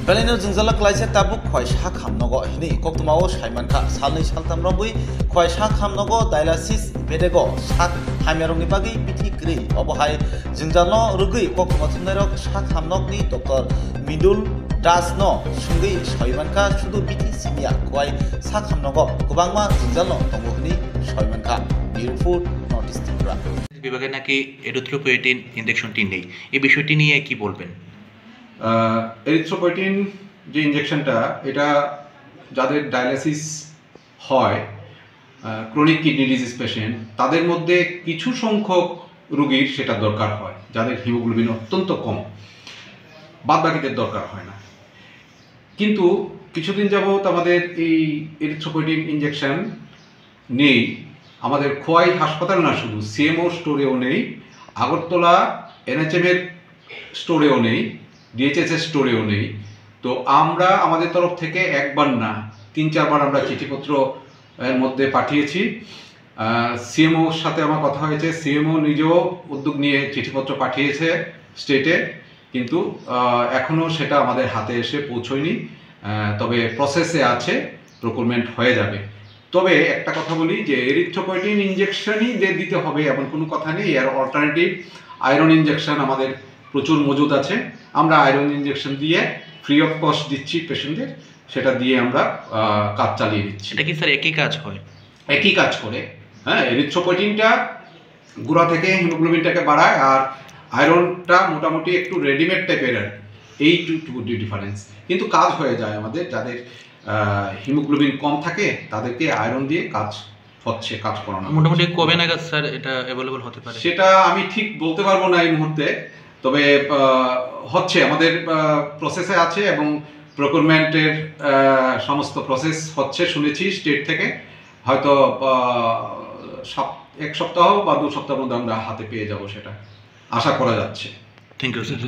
Belino Zungzala Klaise Tabuk Kwaisha Kamnogo Hini Koktumao Shaimanka Salni Shaltam Robui Kwaisha Kamnogo Dialysis Bedego Shak Hameroni Bagi Piti Gri Obohai Zungzalo Rugi Koktumatunero Shak Hamnogni Dr. Midul Dasno Sungi Shaimanka Shudu Piti Simia Kwai Shak Hamnogo Kubangma Zungzalo Tomohni Shaimanka Beautiful Notice Tibra বিভাগে নাকি erythropoietin ইনজেকশনটি নেই এই বিষয়টি নিয়ে কি বলবেন? Erythropoietin যে ইনজেকশনটা এটা যাদের ডায়ালিসিস হয় ক্রনিক কিডনি ডিজিজ পেশেন্ট তাদের মধ্যে কিছু সংখ্যক রোগীর সেটা দরকার হয় যাদের হিমোগ্লোবিন অত্যন্ত কম, বাদবাকিদের দরকার হয় না। কিন্তু কিছুদিন যাবত আমাদের এই এরিথ্রোপয়েটিন ইনজেকশন নেই আমাদের খোয়াই হাসপাতাল না, শুধু সিএমও স্টোরেও নেই, আগরতলা এনএচএমের স্টোরেও নেই, ডিএইচএসের স্টোরেও নেই। তো আমরা আমাদের তরফ থেকে একবার না 3-4 বার আমরা চিঠিপত্র এর মধ্যে পাঠিয়েছি। সিএমওর সাথে আমার কথা হয়েছে, সিএমও নিজেও উদ্যোগ নিয়ে চিঠিপত্র পাঠিয়েছে স্টেটে, কিন্তু এখনও সেটা আমাদের হাতে এসে পৌঁছয়নি। তবে প্রসেসে আছে, প্রকুরমেন্ট হয়ে যাবে। তবে একটা কথা বলি যে এরিথ্রোপয়েটিন ইনজেকশনই দিতে হবে এমন কোনো কথা নেই। এর অল্টারনেটিভ আয়রন ইনজেকশন আমাদের প্রচুর মজুদ আছে। আমরা আয়রন ইনজেকশন দিয়ে ফ্রি অফ কস্ট দিচ্ছি পেশেন্টদের, সেটা দিয়ে আমরা কাজ চালিয়ে দিচ্ছি। এটা কি স্যার একই কাজ হয়? একই কাজ করে। হ্যাঁ, এরিথ্রোপয়েটিনটা গোড়া থেকে হিমোগ্লোবিনটাকে বাড়ায়, আর আয়রনটা মোটামুটি একটু রেডিমেড টাইপের, এইটুকু ডিফারেন্স, কিন্তু কাজ হয়ে যায় আমাদের। যাদের হিমোগ্লোবিন কম থাকে তাদেরকে আয়রন দিয়ে কাজ করানো। মোটামুটি কবে নাগাদ স্যার এটা অ্যাভেলেবল হতে পারে? সেটা আমি ঠিক বলতে পারবো না এই মুহূর্তে, তবে হচ্ছে, আমাদের প্রসেসে আছে এবং প্রকুরমেন্টের সমস্ত প্রসেস হচ্ছে শুনেছি স্টেট থেকে। হয়তো 1 সপ্তাহ বা 2 সপ্তাহের মধ্যে আমরা হাতে পেয়ে যাব, সেটা আশা করা যাচ্ছে। Thank you sir.